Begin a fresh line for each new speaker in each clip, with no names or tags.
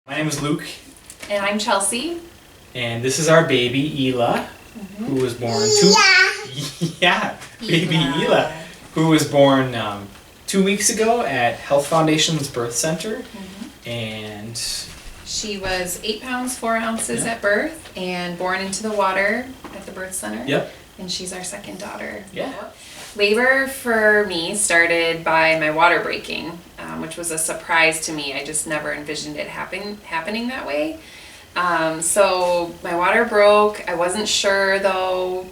My name is Luke.
And I'm Chelsea.
And this is our baby, Elah, who was born baby Elah, who was born 2 weeks ago at Health Foundation's birth center. And
she was 8 pounds 4 ounces at birth and born into the water at the birth center.
Yep.
And she's our second daughter.
Yeah.
Labor for me started by my water breaking, which was a surprise to me. I just never envisioned it happening that way. So my water broke. I wasn't sure though,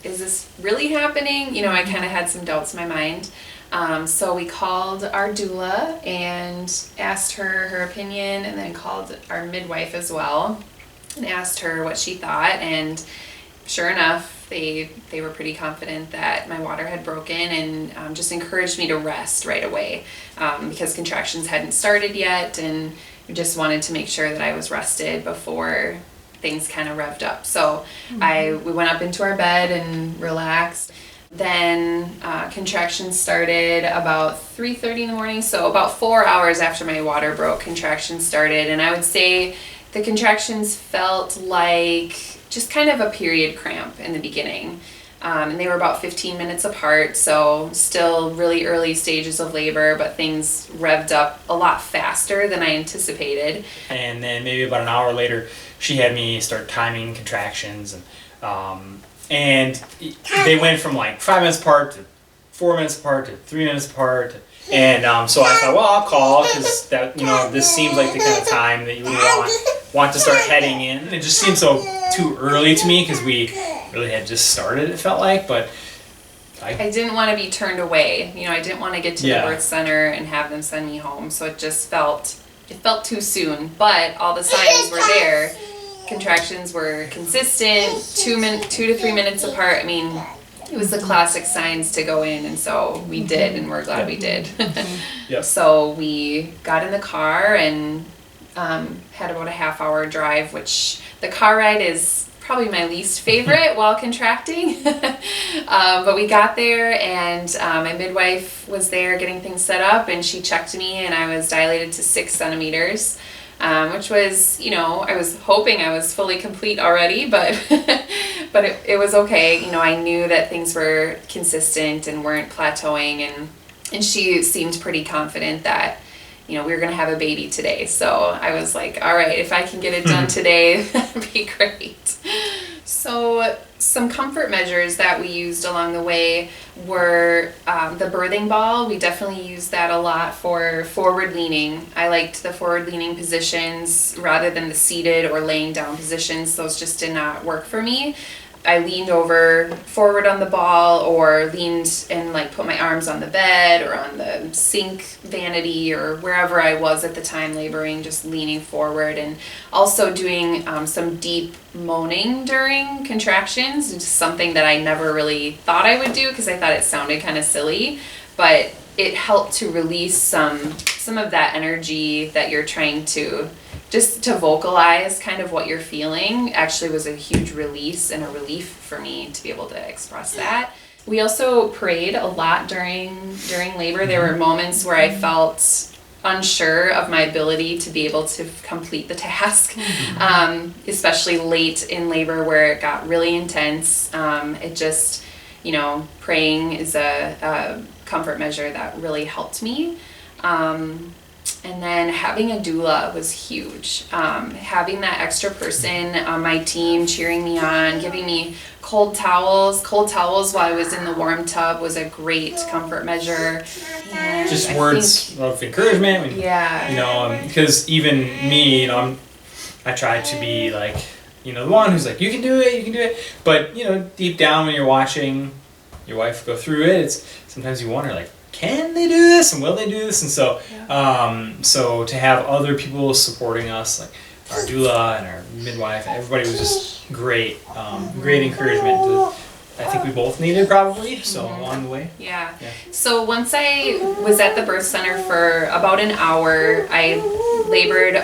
is this really happening? I kind of had some doubts in my mind. So we called our doula and asked her opinion, and then called our midwife as well and asked her what she thought. And sure enough, they were pretty confident that my water had broken, and just encouraged me to rest right away because contractions hadn't started yet, and just wanted to make sure that I was rested before things kind of revved up. So we went up into our bed and relaxed. Then contractions started about 3:30 in the morning, so about 4 hours after my water broke, contractions started. And I would say the contractions felt like just kind of a period cramp in the beginning. And they were about 15 minutes apart, so still really early stages of labor, but things revved up a lot faster than I anticipated.
And then maybe about an hour later, she had me start timing contractions, and they went from like 5 minutes apart to 4 minutes apart to 3 minutes apart. And so I thought, well, I'll call because that this seems like the kind of time that you would want to start heading in. It just seemed so too early to me because we really had just started, it felt like, but
I didn't want to be turned away. I didn't want to get to the birth center and have them send me home. So it just felt too soon, but all the signs were there. Contractions were consistent, 2 to 3 minutes apart. I mean, it was the classic signs to go in, and so we did, and we're glad we did.
Yep.
So we got in the car and had about a half-hour drive, which the car ride is probably my least favorite while contracting. But we got there, and my midwife was there getting things set up, and she checked me, and I was dilated to 6 centimeters. Which was, I was hoping I was fully complete already, but but it was okay. I knew that things were consistent and weren't plateauing, and she seemed pretty confident that, we were going to have a baby today. So I was like, all right, if I can get it done today, that'd be great. So some comfort measures that we used along the way were the birthing ball. We definitely used that a lot for forward leaning. I liked the forward leaning positions rather than the seated or laying down positions. Those just did not work for me. I leaned over forward on the ball, or leaned and put my arms on the bed or on the sink vanity or wherever I was at the time laboring, just leaning forward, and also doing some deep moaning during contractions, just something that I never really thought I would do because I thought it sounded kind of silly, but it helped to release some of that energy that you're trying to just to vocalize kind of what you're feeling. Actually was a huge release and a relief for me to be able to express that. We also prayed a lot during labor. There were moments where I felt unsure of my ability to be able to complete the task, especially late in labor where it got really intense. It just, praying is a comfort measure that really helped me. And then having a doula was huge. Having that extra person on my team cheering me on, giving me cold towels while I was in the warm tub was a great comfort measure. And
just words of encouragement.
Yeah.
Because even me, I try to be like, the one who's like, you can do it. But, deep down when you're watching your wife go through it, sometimes you wonder, like, can they do this, and will they do this? And so, so to have other people supporting us, like our doula and our midwife, everybody was just great, great encouragement. I think we both needed probably, so along the way.
Yeah. So once I was at the birth center for about an hour, I labored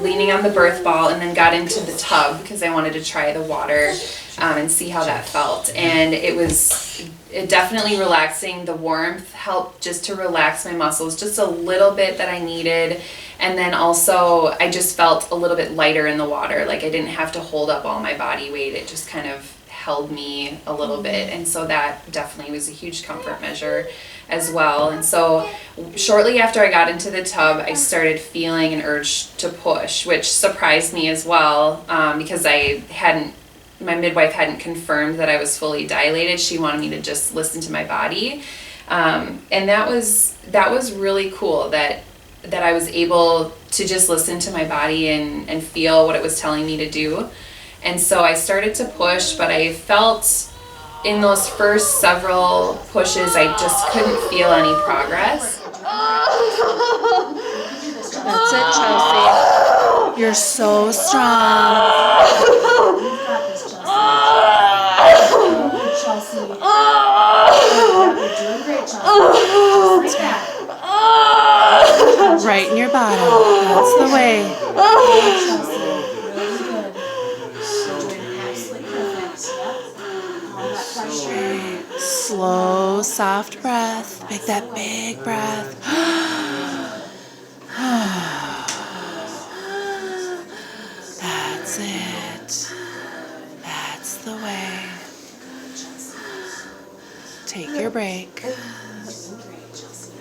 leaning on the birth ball, and then got into the tub because I wanted to try the water and see how that felt. And it was it definitely relaxing. The warmth helped just to relax my muscles just a little bit that I needed. And then also I just felt a little bit lighter in the water. Like I didn't have to hold up all my body weight. It just kind of held me a little bit. And so that definitely was a huge comfort measure as well. And so shortly after I got into the tub, I started feeling an urge to push, which surprised me as well, because my midwife hadn't confirmed that I was fully dilated. She wanted me to just listen to my body. And that was really cool that I was able to just listen to my body and feel what it was telling me to do. And so I started to push, but I felt in those first several pushes, I just couldn't feel any progress.
That's it, Chelsea. You're so strong.
Chelsea. You're doing great, Chelsea. Just like that.
Right in your bottom. That's the way.
Chelsea. Really good. Doing absolutely perfect. Yep. All that pressure.
Slow, soft breath. Make that big breath. That's it. That's the way. Take your break.
Great, Chelsea.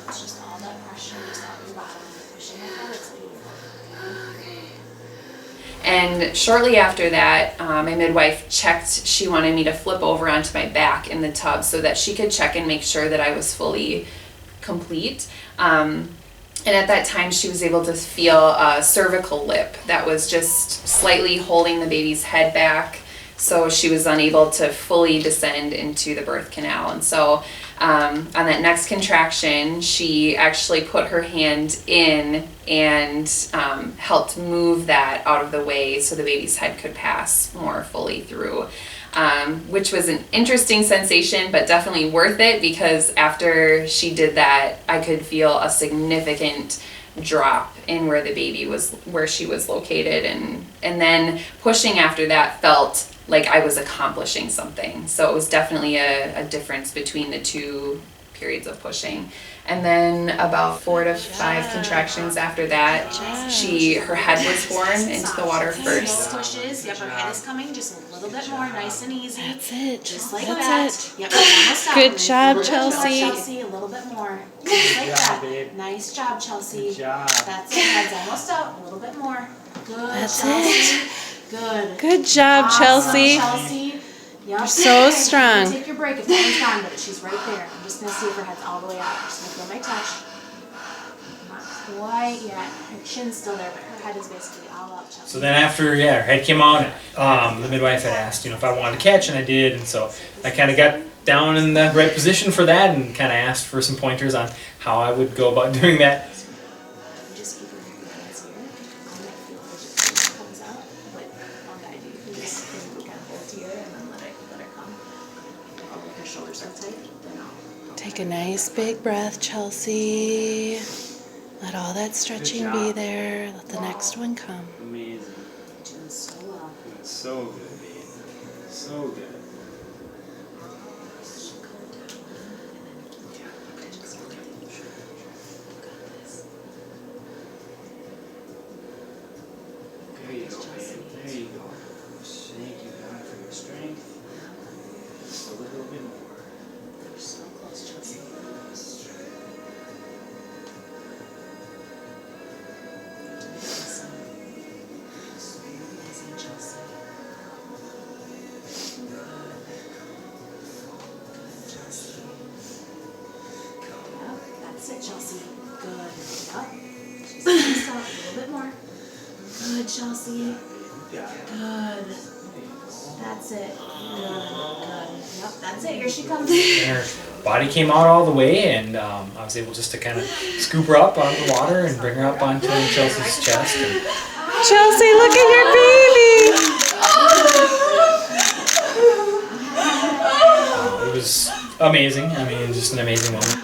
It's just all that pressure just out your bottom. Pushing it forward so you
And shortly after that, my midwife checked. She wanted me to flip over onto my back in the tub so that she could check and make sure that I was fully complete. And at that time, she was able to feel a cervical lip that was just slightly holding the baby's head back, so she was unable to fully descend into the birth canal. And so on that next contraction, she actually put her hand in and helped move that out of the way so the baby's head could pass more fully through, which was an interesting sensation, but definitely worth it, because after she did that, I could feel a significant drop in where the baby was, where she was located. And then pushing after that felt like I was accomplishing something. So it was definitely a difference between the two periods of pushing. And then about 4 to 5 contractions after that, her head was born into the water first.
pushes. Yep, her head is coming just a little bit more, nice and easy.
That's it.
Just like
That's
that.
it.
Yep, almost out.
Good job,
A little bit more,
Chelsea.
Chelsea, a little bit more. Just like that.
babe.
Nice job, Chelsea.
Good job.
That's it. Head's almost out. A little bit more. Good,
That's
Chelsea. Good.
Good job,
Awesome,
Chelsea.
Chelsea. Yep.
You're so
Okay,
strong.
Take your break if that one's gone, but she's right there. I'm just gonna see if her head's all the way out. I'm just gonna feel my touch. Not quite yet. Her chin's still there, but her head is basically all out, Chelsea.
So then after, her head came out, the midwife had asked, if I wanted to catch, and I did, and so I kind of got down in the right position for that, and kind of asked for some pointers on how I would go about doing that.
Just keep her hands here. I might feel her just comes out, but I'll guide you. You just kind of hold here and then let her come. I'll make her shoulders so tight, then I'll
Take a nice big breath, Chelsea. Let all that stretching be there. Let the next one come.
Amazing.
doing so well.
So good, babe. So good. There you go, babe. There you go. Thank you, God, for your strength. Just a little bit more.
You're so close, Chelsea. Awesome. Amazing, Chelsea. Good, Chelsea. Yep, that's it, Chelsea. Good. Yep. Just release out a little bit more. Good, Chelsea.
Yeah.
Good. That's it. Good. Yep, that's it. Here she comes.
And her body came out all the way, and I was able just to kind of scoop her up out of the water and bring her up onto Chelsea's chest. And
Chelsea, look at your baby.
it was amazing. I mean, just an amazing moment.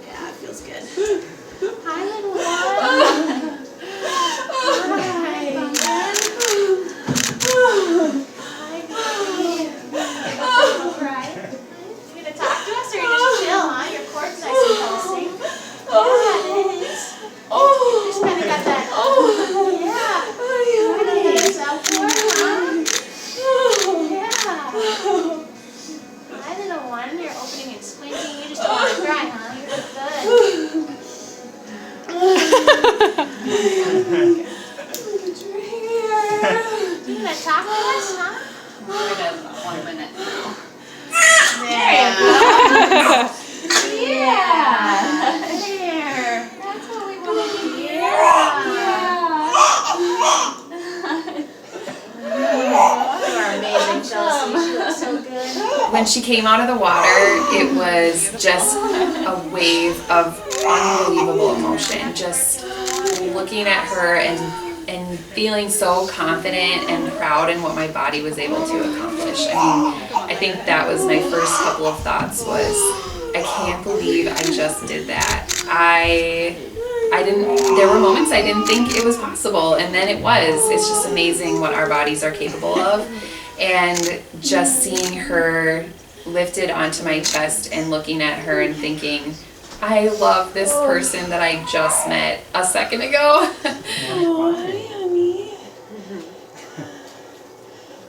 Yeah, it feels good. Hi, little one. Hi.
when she came out of the water, it was just a wave of unbelievable emotion. Just looking at her and feeling so confident and proud in what my body was able to accomplish. I mean, I think that was my first couple of thoughts was, I can't believe I just did that. There were moments I didn't think it was possible, and then it was. It's just amazing what our bodies are capable of. And just seeing her lifted onto my chest and looking at her and thinking, I love this person that I just met a second ago.
Oh, hi, honey.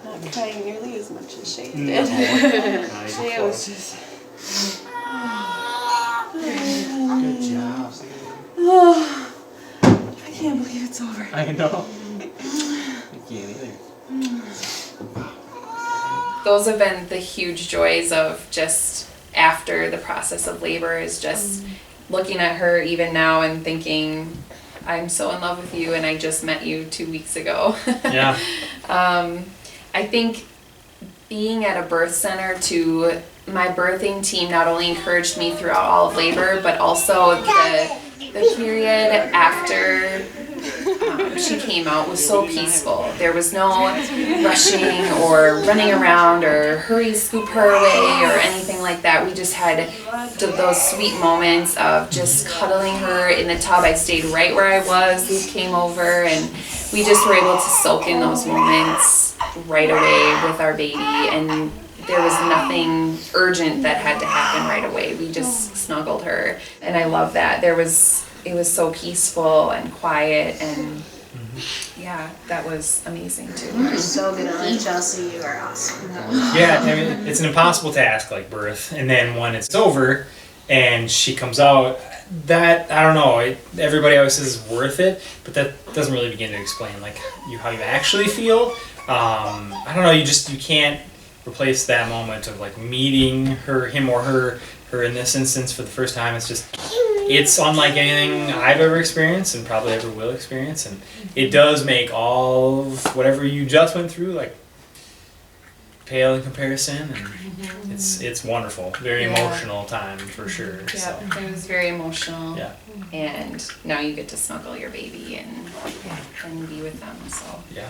Not crying nearly as much as Shay did. Shay was just...
Good job.
Oh, I can't believe it's over.
I know. I can't either.
Those have been the huge joys of just after the process of labor, is just looking at her even now and thinking, I'm so in love with you and I just met you 2 weeks ago.
Yeah.
I think being at a birth center too, my birthing team not only encouraged me throughout all of labor, but also the period after she came out was so peaceful. There was no rushing or running around or hurry, scoop her away or anything like that. We just had those sweet moments of just cuddling her in the tub. I stayed right where I was. Luke came over and we just were able to soak in those moments right away with our baby, and there was nothing urgent that had to happen right away. We just snuggled her, and I love that. It was so peaceful and quiet, and yeah, that was amazing too.
You're so good at it, Chelsea. You are awesome.
Yeah, I mean, it's an impossible task like birth, and then when it's over and she comes out, that, I don't know, everybody always says it's worth it, but that doesn't really begin to explain like how you actually feel. I don't know, you can't replace that moment of like meeting him or her in this instance for the first time. It's unlike anything I've ever experienced and probably ever will experience, and it does make all of whatever you just went through like pale in comparison, and it's wonderful. Very emotional time for sure.
Yeah,
So.
it was very emotional.
Yeah.
And now you get to snuggle your baby and be with them. So
Yeah.